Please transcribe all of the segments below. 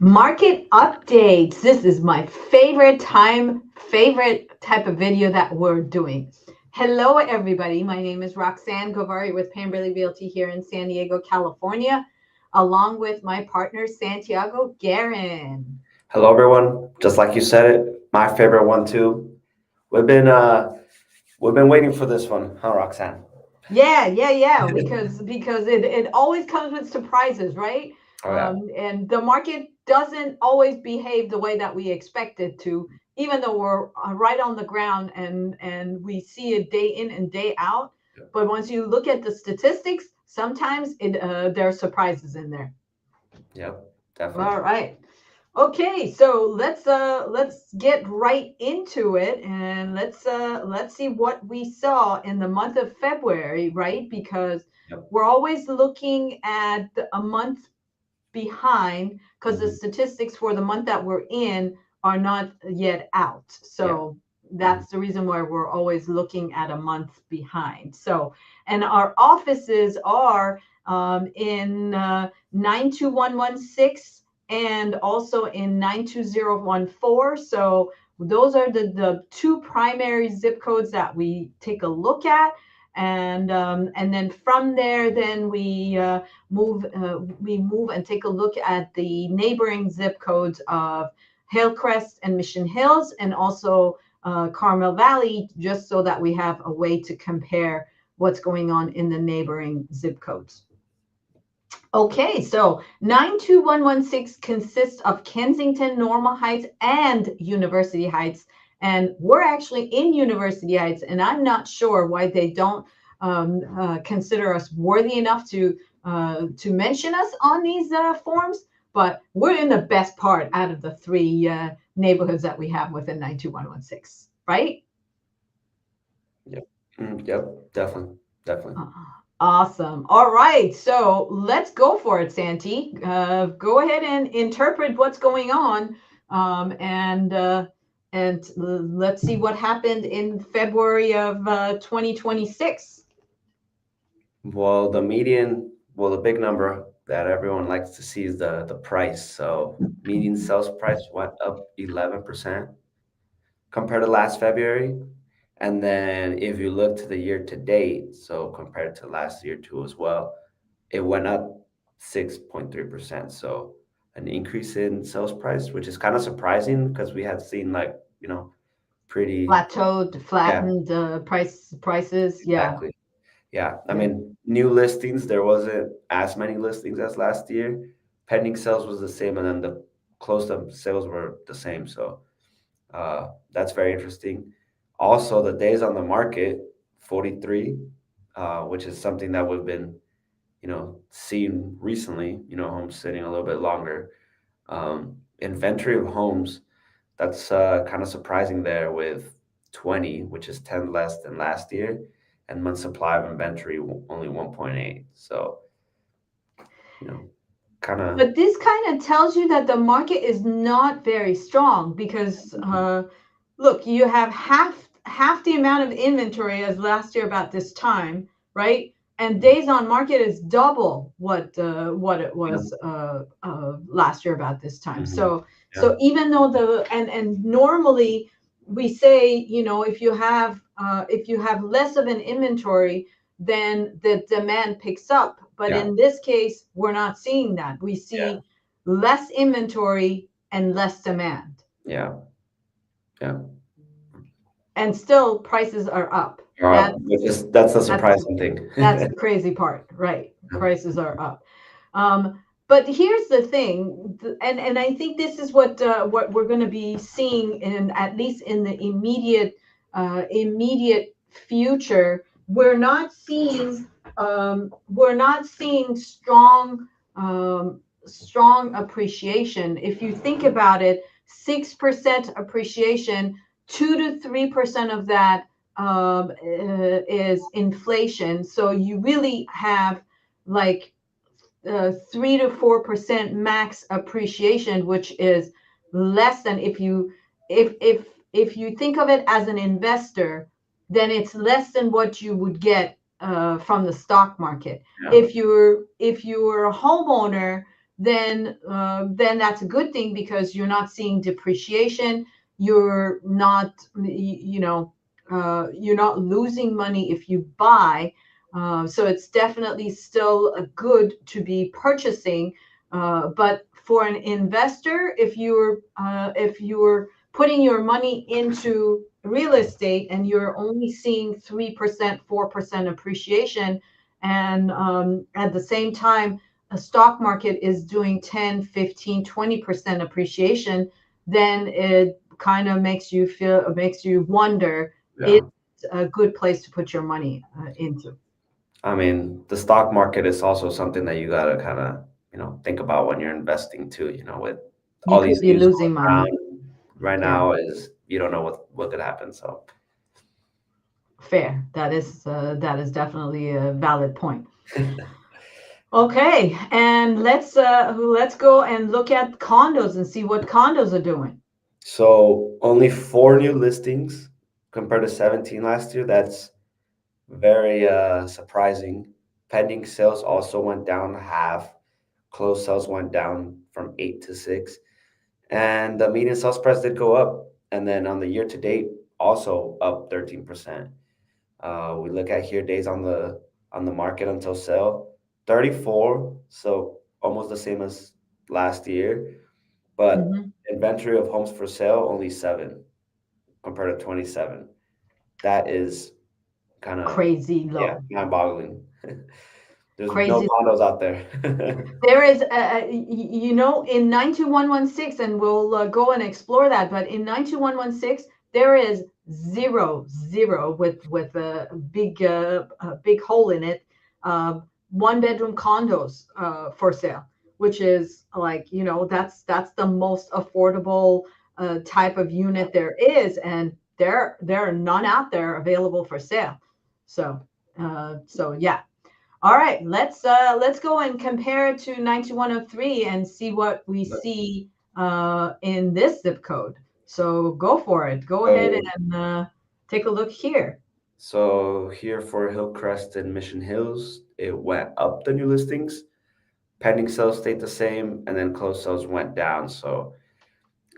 Market updates. This is my favorite type of video that we're doing. Hello, everybody. My name is Roxanne Govari with Pamberley Realty here in San Diego, California, along with my partner, Santiago Guerin. Hello, everyone. Just like you said it, my favorite one too. We've been uh, we've been waiting for this one, huh, Roxanne? Yeah. Because it always comes with surprises, right? Oh yeah, And the market doesn't always behave the way that we expect it to, even though we're right on the ground and we see it day in and day out. But once you look at the statistics, sometimes there are surprises in there. yep, All definitely. right. Okay, so let's get right into it and let's see what we saw in the month of February, right? Because Yep. we're always looking at a month behind because the Hmm. statistics for the month that we're in are not yet out. Yeah. So Hmm. that's the reason why we're always looking at a month behind. So, and our offices are in 92116 and also in 92014. So those are the two primary zip codes that we take a look at. And then from there, then we move and take a look at the neighboring zip codes of Hillcrest and Mission Hills, and also Carmel Valley, just so that we have a way to compare what's going on in the neighboring zip codes. Okay, so 92116 consists of Kensington, Normal Heights, and University Heights. And we're actually in University Heights, and I'm not sure why they don't consider us worthy enough to mention us on these forms. But we're in the best part out of the three neighborhoods that we have within 92116, right? Yep. Yep. Definitely. Definitely. Uh, Awesome. All right. So let's go for it, Santi. Go ahead and interpret what's going on, and let's see what happened in February of 2026. The big number that everyone likes to see is the price. So median sales price went up 11% compared to last February. And then if you look to the year to date, so compared to last year too as well, it went up 6.3%. So an increase in sales price, which is kind of surprising because we had seen like, pretty, Plateaued, yeah, flattened prices. Yeah. exactly. Yeah. I Yeah. mean, new listings, there wasn't as many listings as last year. Pending sales was the same, and then the closed up sales were the same. So that's very interesting. Also, the days on the market, 43, which is something that we've been, seeing recently, homes sitting a little bit longer. Inventory of homes, that's kind of surprising there with 20, which is 10 less than last year, and month supply of inventory only 1.8. So, you know, kind of, But this kind of tells you that the market is not very strong because look, you have half the amount of inventory as last year about this time, right? And days on market is double what it yeah, was last year about this time. hmm yeah, So even though and normally we say, if you have less of an inventory, then the demand picks up. But yeah, in this case, we're not seeing that. We yeah, see less inventory and less demand, yeah, yeah. and still prices are up. That's the That's surprising thing. that's the crazy part, right? Prices are up. But here's the thing, and I think this is what we're going to be seeing in, at least in the immediate future. We're not seeing strong appreciation. If you think about it, 6% appreciation, 2 to 3% of that is inflation. So you really have like 3 to 4% max appreciation, which is less than, if you think of it as an investor, then it's less than what you would get from the stock market. Yeah, If you're a homeowner, then that's a good thing because you're not seeing depreciation. You're not, you're not losing money if you buy. So it's definitely still a good to be purchasing. But for an investor, if you're putting your money into real estate and you're only seeing 3%, 4% appreciation, and at the same time a stock market is doing 10, 15, 20% appreciation, then it kind of makes you wonder, is Yeah. it a good place to put your money into? I mean, the stock market is also something that you gotta kind of, think about when you're investing too. With You all could these be news losing going around money. right Yeah, now, is you don't know what could happen. So fair. That is definitely a valid point. Okay, and let's go and look at condos and see what condos are doing. so only 4 new listings compared to 17 last year. That's very surprising. Pending sales also went down half. Closed sales went down from 8 to 6. And the median sales price did go up. And then on the year to date, also up 13%. We look at here days on the market until sale, 34, so almost the same as last year. But Mhm. inventory of homes for sale only 7 compared to 27. That is kind of, Crazy yeah, low. mind-boggling. There's no Crazy. condos out there. There is, in 92116, and we'll go and explore that. But in 92116, there is zero, zero with a big hole in it. One bedroom condos for sale, which is like, that's the most affordable type of unit there is, and there are none out there available for sale. So yeah. All right, let's go and compare it to 9103 and see what we see in this zip code. So go for it. Go ahead So, and take a look here. so here for Hillcrest and Mission Hills, it went up the new listings. Pending sales stayed the same, and then closed sales went down. So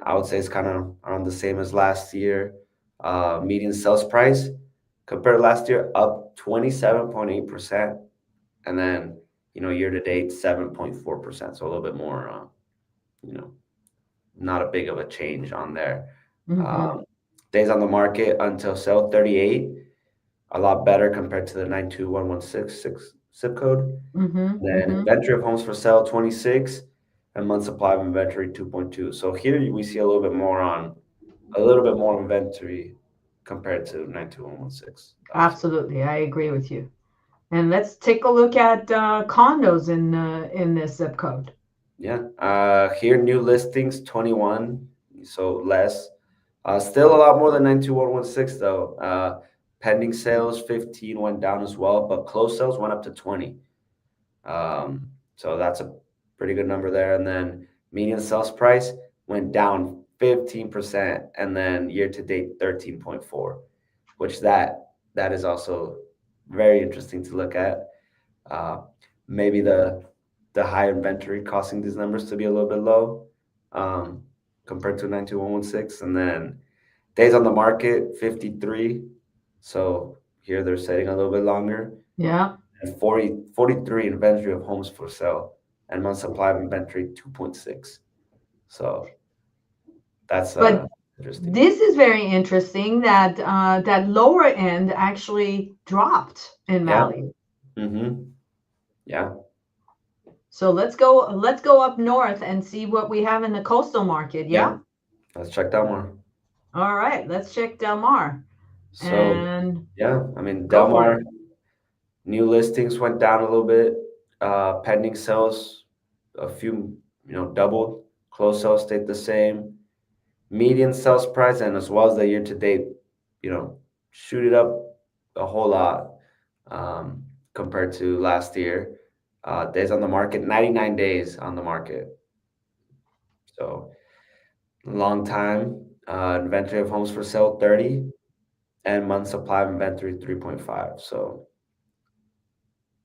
I would say it's kind of around the same as last year. Median sales price compared to last year up 27.8%, and then year to date 7.4%. So a little bit more, you know, not a big of a change on there. Hmm. Um, Days on the market until sale 38, a lot better compared to the 92116 zip code. Hmm. Then Hmm. inventory of homes for sale 26, and month supply of inventory 2.2. So here we see a little bit more inventory compared to 92116. I would say. Absolutely, I agree with you. And let's take a look at condos in this zip code. Yeah. Here new listings 21, so less. Still a lot more than 92116 though. Pending sales 15 went down as well, but closed sales went up to 20. So that's a pretty good number there. And then median sales price went down 15%, and then year to date 13.4, which that is also very interesting to look at. Uh, Maybe the high inventory causing these numbers to be a little bit low, um, compared to 92116. And then days on the market 53. So here they're setting a little bit longer, Yeah, and 43 inventory of homes for sale, and month supply of inventory 2.6. So that's but interesting. this is very interesting that that lower end actually dropped in Yeah. value. Mm-hmm. Yeah. So let's go up north and see what we have in the coastal market. Yeah. Yeah. Let's check that more. All right, let's check Del Mar So and yeah, I mean go Del for it. Mar new listings went down a little bit. Pending sales a few, doubled. Closed sales stayed the same. Median sales price and as well as the year to date, shoot it up a whole lot, compared to last year. Days on the market, 99 days on the market. So long time. Inventory of homes for sale 30, and month supply of inventory 3.5. So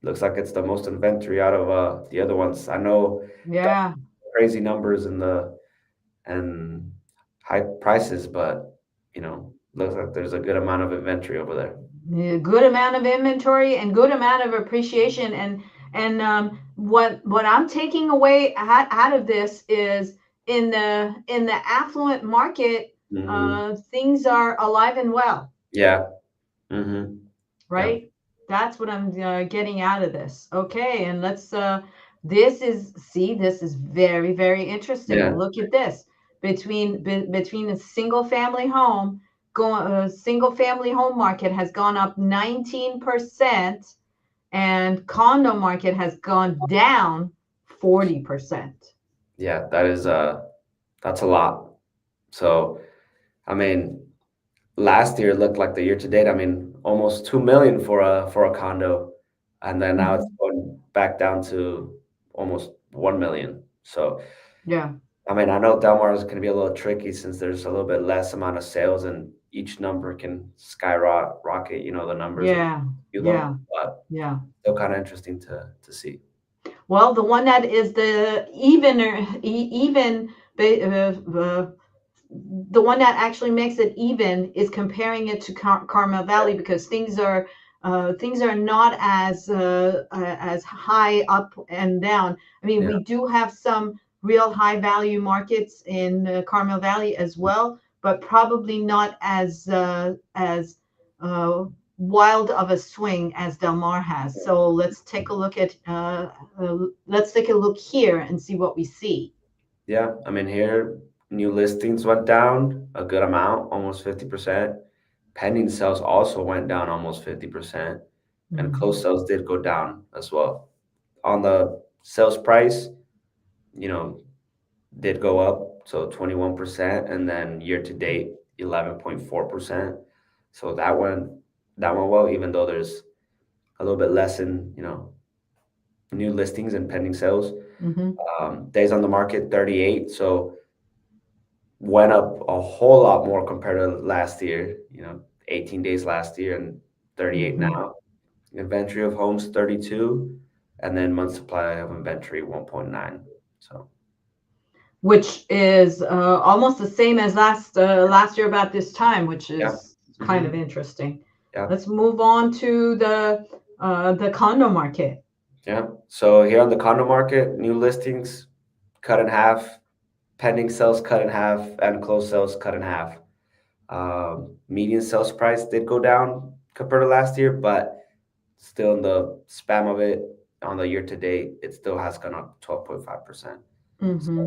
looks like it's the most inventory out of the other ones. I know Yeah. crazy numbers and high prices, but looks like there's a good amount of inventory over there. A good amount of inventory and good amount of appreciation, and what I'm taking away out of this is in the affluent market, Hmm. things are alive and well, Yeah. Hmm. Yeah. right? That's what I'm getting out of this. Okay, and let's this is very, very interesting. Yeah. Look at this. Between a single family home market has gone up 19%, and condo market has gone down 40%. Yeah. That's a lot. So, I mean, last year looked like the year to date. I mean, almost 2 million for a condo, and then now it's Mhm. going back down to almost 1 million. So, Yeah. I mean, I know Del Mar is going to be a little tricky since there's a little bit less amount of sales, and each number can skyrocket. The numbers when Yeah. you do them, Yeah. but Yeah. still kind of interesting to see. Well, the one that is the the one that actually makes it even is comparing it to Carmel Valley, because things are not as high up and down. I mean, Yeah, we do have some real high value markets in Carmel Valley as well, but probably not as uh, wild of a swing as Del Mar has. So let's take a look here and see what we see. yeah. I mean, here new listings went down a good amount, almost 50%. Pending sales also went down almost 50%, and closed Mhm. sales did go down as well. On the sales price, you know, did go up, so 21%, and then year to date, 11.4%. So that went well, even though there's a little bit less in, new listings and pending sales. Mhm. Days on the market, 38, so went up a whole lot more compared to last year, 18 days last year and 38 Mhm. now. Inventory of homes 32, and then month supply of inventory 1.9. So Which is almost the same as last year about this time, which yeah, is kind of hmm, interesting. yeah, Let's move on to the condo market. yeah. So here on the condo market, new listings cut in half, pending sales cut in half, and closed sales cut in half. Median sales price did go down compared to last year, but still in the spam of it on the year to date, it still has gone up 12.5%. Hmm.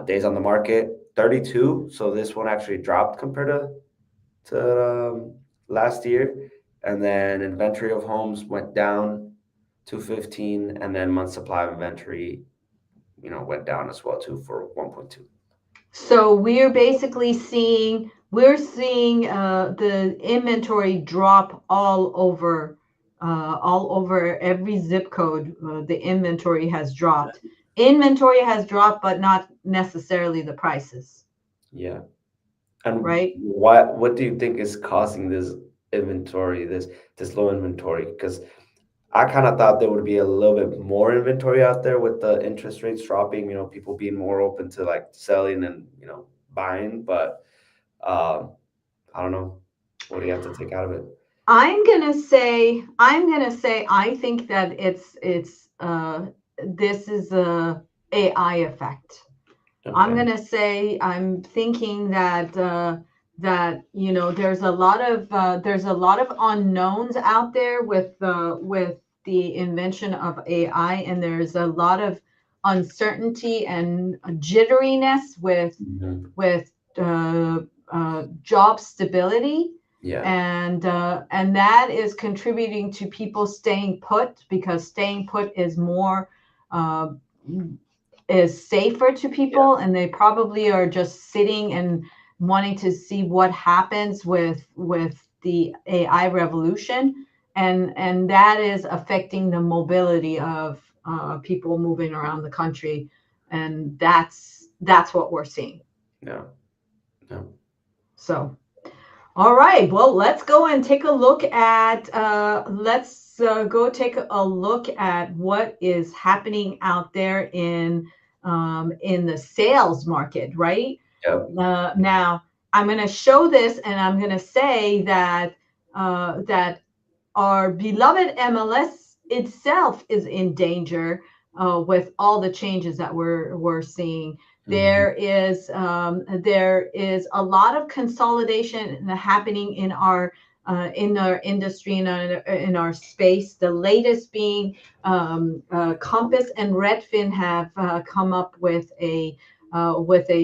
Days on the market, 32. So this one actually dropped compared to last year. And then inventory of homes went down to 15, and then month supply of inventory, went down as well too for 1.2. So we're seeing the inventory drop all over every zip code. The inventory has dropped. Inventory has dropped, but not necessarily the prices, Yeah. And right? what do you think is causing this low inventory? Because I kind of thought there would be a little bit more inventory out there with the interest rates dropping, people being more open to like selling and, buying, but um, I don't know. What do you have to take out of it? I'm gonna say I think that this is a AI effect. Okay. I'm thinking that there's a lot of unknowns out there with the invention of AI, and there's a lot of uncertainty and jitteriness with Mhm. with job stability, Yeah. and that is contributing to people staying put, because staying put uh, is safer to Yeah. people, and they probably are just sitting and wanting to see what happens with the AI revolution, and that is affecting the mobility of people moving around the country, and that's what we're seeing. Yeah. Yeah. So All right. Well, let's go and take a look at go take a look at what is happening out there in the sales market, right? Yep. Now, I'm going to show this, and I'm going to say that that our beloved MLS itself is in danger with all the changes that we're seeing. Mhm. There is a lot of consolidation happening in our industry, in our space. The latest being Compass and Redfin have come up with a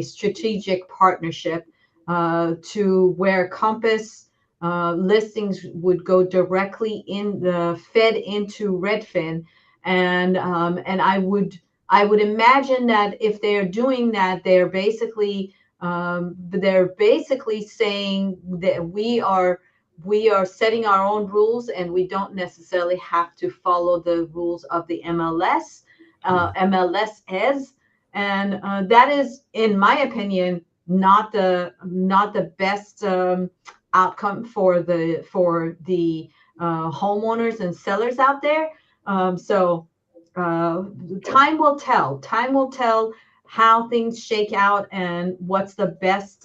strategic partnership to where Compass listings would go directly fed into Redfin, and I would imagine that if they're doing that, they're basically saying that we are setting our own rules, and we don't necessarily have to follow the rules of the MLS. MLS and that is, in my opinion, not the best outcome for the homeowners and sellers out there. So time will tell. Time will tell how things shake out and what's the best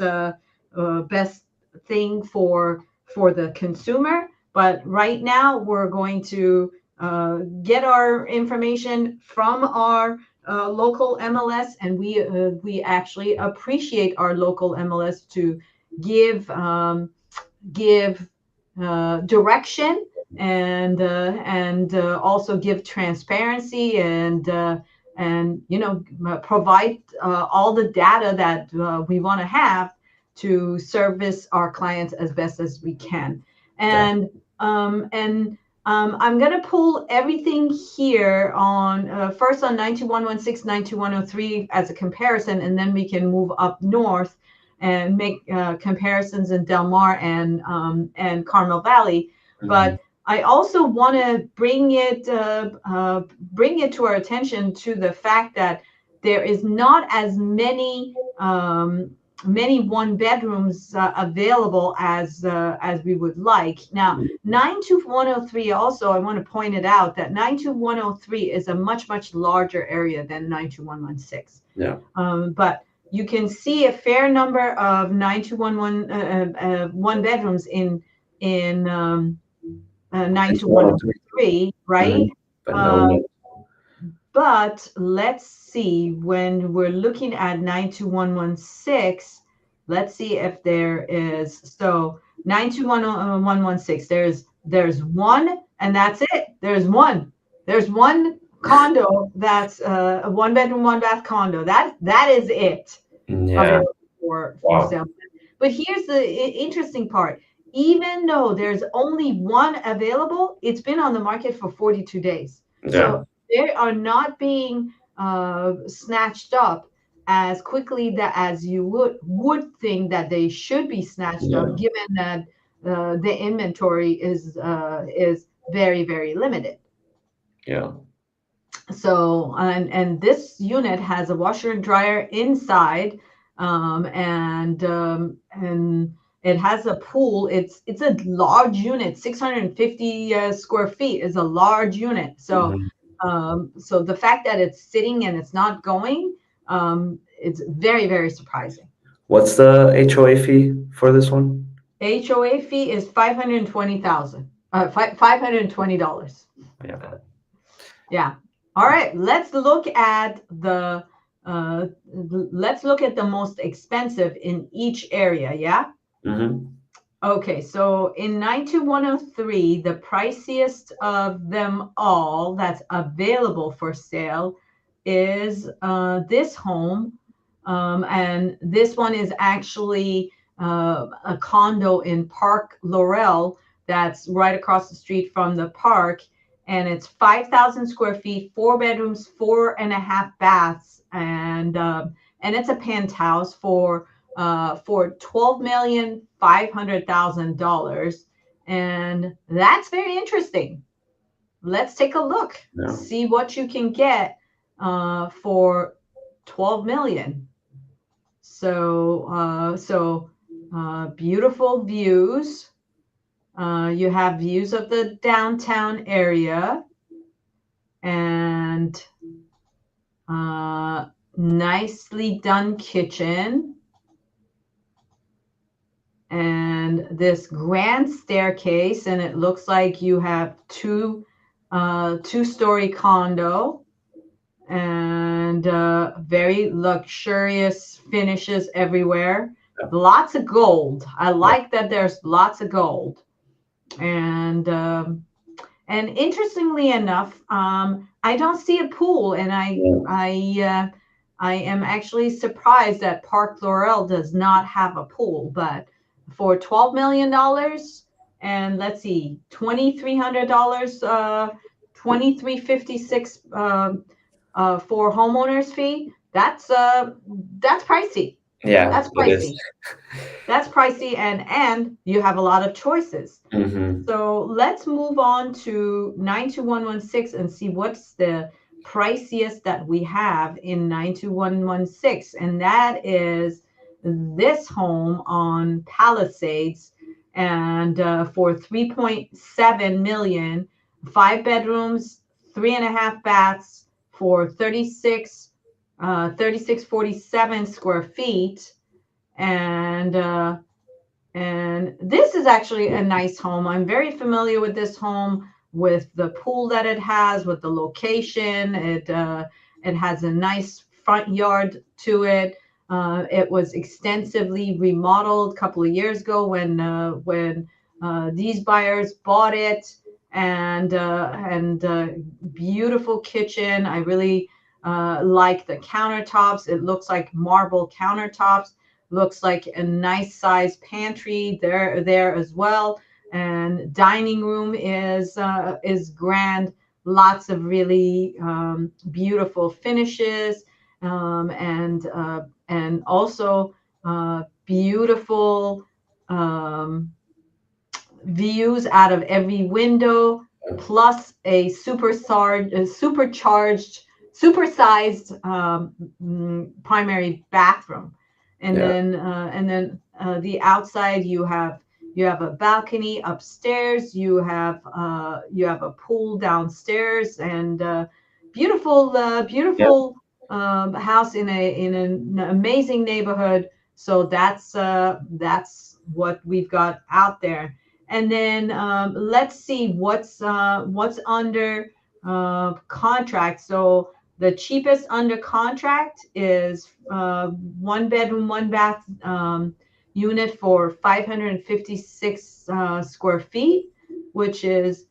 thing for the consumer. But right now, we're going to get our information from our local MLS, and we actually appreciate our local MLS to give direction and also give transparency and provide all the data that we want to have to service our clients as best as we can. Yeah. And I'm going to pull everything here on first on 92116, 92103 as a comparison, and then we can move up north and make comparisons in Del Mar and Carmel Valley. But I also want to bring it to our attention to the fact that there is not as many one bedrooms available as we would like. Now, 92103 also, I want to point it out that 92103 is a much larger area than 92116. Yeah. But you can see a fair number of 9211 one bedrooms in 92103, right? But no. But let's see, when we're looking at 92116, let's see if there is. So 92116, there's one, and that's it. There's one condo that's a one bedroom, one bath condo. That is it. Yeah. For Wow. sale. But here's the interesting part. Even though there's only one available, it's been on the market for 42 days. Yeah. So they are not being snatched up as quickly as you would think that they should be snatched up, given that the inventory is very limited. Yeah. So and this unit has a washer and dryer inside, and it has a pool. It's a large unit. 650 square feet is a large unit. So so the fact that it's sitting and it's not going, it's very surprising. What's the HOA fee for this one? HOA fee is $520,000. $520. Yeah. Yeah. All right. Let's look at the most expensive in each area. Yeah. Okay, so in 92103, the priciest of them all that's available for sale is this home. And this one is actually a condo in Park Laurel that's right across the street from the park. And it's 5,000 square feet, 4 bedrooms, 4.5 baths. And it's a penthouse for $12,500,000, and that's very interesting. Let's take a look. Yeah. See what you can get for $12 million. So Beautiful views. You have views of the downtown area and nicely done kitchen. And this grand staircase, and it looks like you have two-story condo and very luxurious finishes everywhere. Yeah. Lots of gold. I like that there's lots of gold. And interestingly enough, I don't see a pool, and I am actually surprised that Park Laurel does not have a pool. But for $12 million, and let's see, $2,300, $2,356 for homeowners fee. That's pricey. Yeah, That's it is. pricey. That's pricey, and you have a lot of choices. Mm-hmm. So let's move on to 92116 and see what's the priciest that we have in 92116. And that is this home on Palisades, and for 3.7 million, 5 bedrooms, 3.5 baths for 3647 square feet. And this is actually a nice home. I'm very familiar with this home, with the pool that it has, with the location. It has a nice front yard to it. It was extensively remodeled a couple of years ago when these buyers bought it, and beautiful kitchen. I really like the countertops. It looks like marble countertops. Looks like a nice size pantry there as well, and dining room is grand. Lots of really beautiful finishes, and also beautiful views out of every window, plus a supersized primary bathroom. And Yeah. then the outside, you have a balcony upstairs. You have a pool downstairs, and beautiful Yeah. house in an amazing neighborhood. So that's what we've got out there. And then let's see what's under contract. So the cheapest under contract is 1 bedroom, 1 bath unit for 556 square feet, which this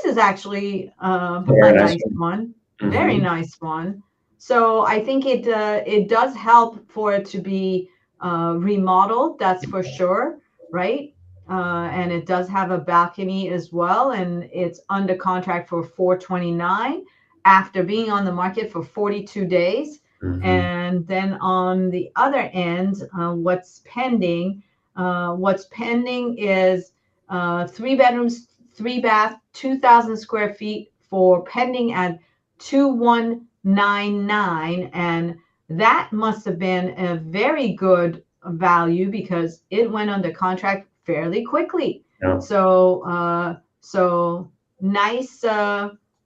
is actually a Very nice nice one, very Mm-hmm. nice one. So I think it does help for it to be remodeled, that's for sure, right? And it does have a balcony as well, and it's under contract for 429 after being on the market for 42 days. Mm-hmm. And then on the other end, what's pending? What's pending is 3 bedrooms, 3 bath, 2,000 square feet for pending at 2199, and that must have been a very good value because it went under contract fairly quickly. Yeah. So nice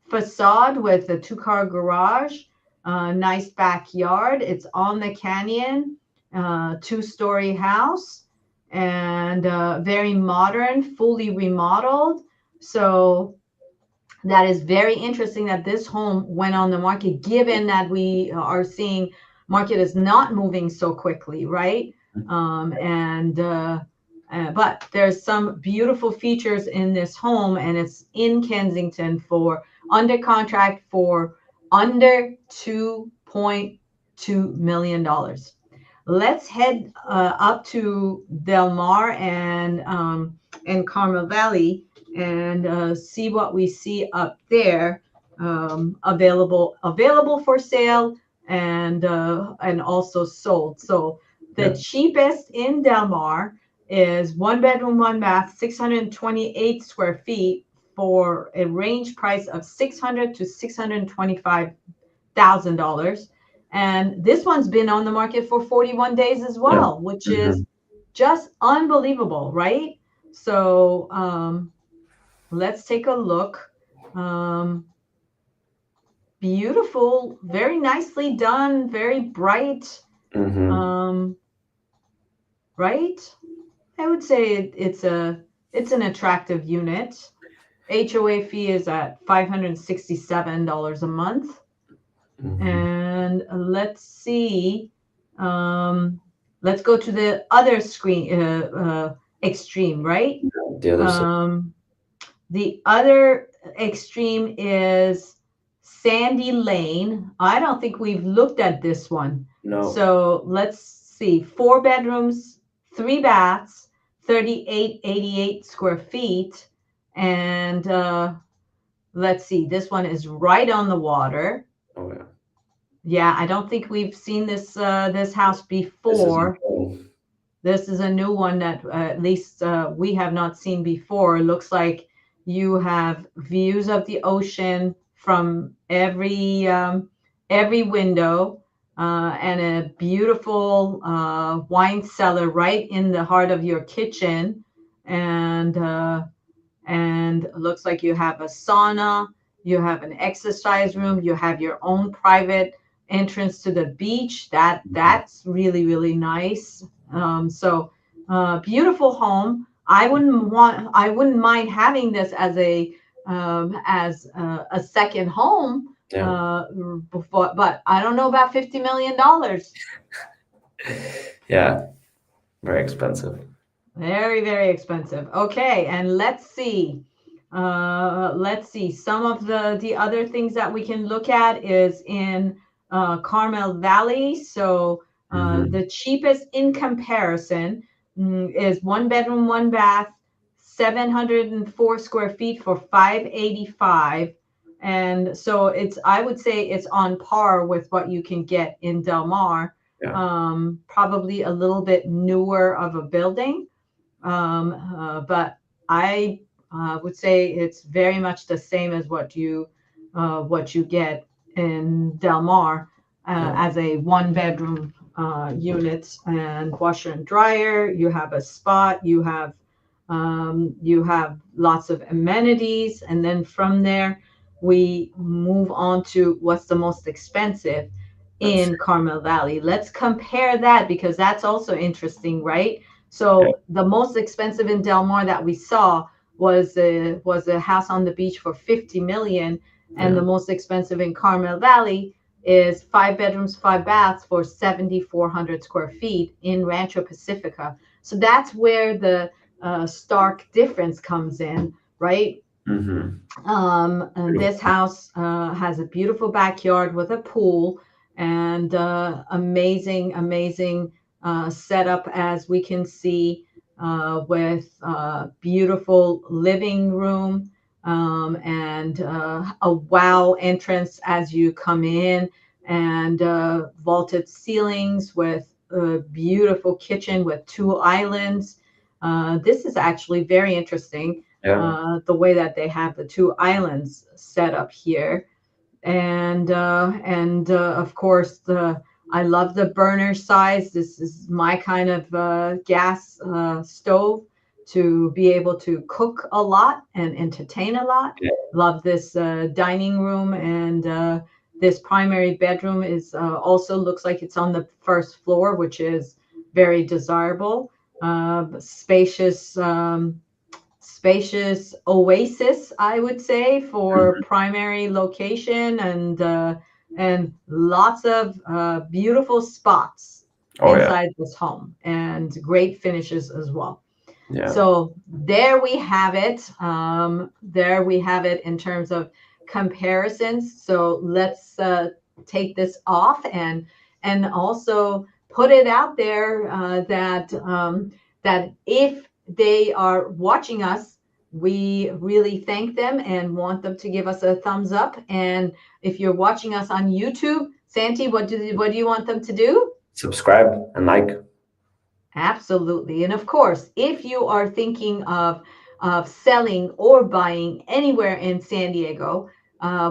facade with a 2-car garage, nice backyard. It's on the canyon, 2-story house, and very modern, fully remodeled. So that is very interesting that this home went on the market, given that we are seeing market is not moving so quickly, right? But there's some beautiful features in this home, and it's in Kensington for under contract for under $2.2 million. Let's head up to Del Mar and Carmel Valley and see what we see up there, available for sale and also sold. So the Yeah. cheapest in Del Mar is 1 bedroom, 1 bath, 628 square feet for a range price of $600,000 to $625,000. And this one's been on the market for 41 days as well, which Mm-hmm. just unbelievable, right? So let's take a look. Beautiful, very nicely done, very bright. Mm-hmm. Right? I would say it's an attractive unit. HOA fee is at $567 a month. Mm-hmm. And let's see. Um, let's go to the other screen extreme, right? The other side. Um, the other extreme is Sandy Lane. I don't think we've looked at this one. No. So let's see. 4 bedrooms, 3 baths, 3888 square feet. And let's see. This one is right on the water. Oh yeah. Yeah, I don't think we've seen this house This is before. This is a new one that at least we have not seen before. It looks like you have views of the ocean from every window, and a beautiful wine cellar right in the heart of your kitchen, and it looks like you have a sauna, you have an exercise room, you have your own private entrance to the beach. That's really really nice. So beautiful home. I wouldn't mind having this as a second home. Yeah. Before, but I don't know about $50 million. Yeah. Very expensive. Very, very expensive. Okay, and let's see. Let's see. Some of the other things that we can look at is in Carmel Valley. So Mm-hmm. the cheapest in comparison is 1 bedroom, 1 bath, 704 square feet for 585. And so I would say it's on par with what you can get in Del Mar. Yeah. Probably a little bit newer of a building, but I would say it's very much the same as what you get in Del Mar Yeah. as a 1 bedroom unit, and washer and dryer. You have a spot. You have lots of amenities, and then from there we move on to what's the most expensive That's in Carmel Valley. Let's compare that because that's also interesting, right? yeah. So the most expensive in Del Mar that we saw was a house on the beach for 50 million, and Yeah. the most expensive in Carmel Valley is 5 bedrooms, 5 baths for 7,400 square feet in Rancho Pacifica. So that's where the stark difference comes in, right? Mm-hmm. And this house has a beautiful backyard with a pool and amazing, amazing setup, as we can see, with beautiful living room, and a wow entrance as you come in, and vaulted ceilings with a beautiful kitchen with 2 islands. This is actually very interesting, Yeah. the way that they have the 2 islands set up here, and of course I love the burner size. This is my kind of gas stove to be able to cook a lot and entertain a lot. Yeah. Love this dining room, and this primary bedroom is also looks like it's on the first floor, which is very desirable. Spacious oasis, I would say, for Mhm. primary location, and lots of beautiful spots Oh yeah. inside this home, and great finishes as well. Yeah. So there we have it. There we have it in terms of comparisons. So let's take this off, and also put it out there that if they are watching us, we really thank them and want them to give us a thumbs up. And if you're watching us on YouTube, Santi, what do you want them to do? Subscribe and like. Absolutely. And of course, if you are thinking of selling or buying anywhere in San Diego,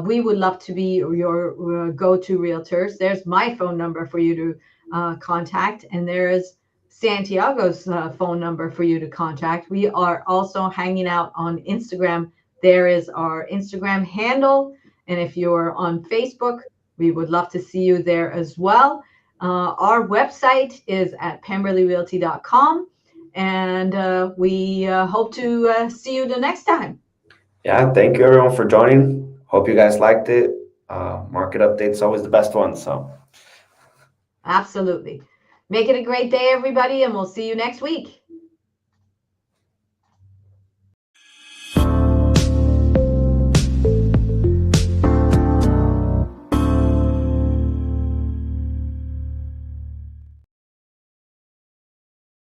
we would love to be your go-to realtors. There's my phone number for you to contact, and there is Santiago's phone number for you to contact. We are also hanging out on Instagram. There is our Instagram handle. And if you're on Facebook, we would love to see you there as well. Our website is at pemberleyrealty.com. And we hope to see you the next time. Yeah, thank you everyone for joining. Hope you guys liked it. Market updates always the best one. So absolutely. Make it a great day, everybody, and we'll see you next week.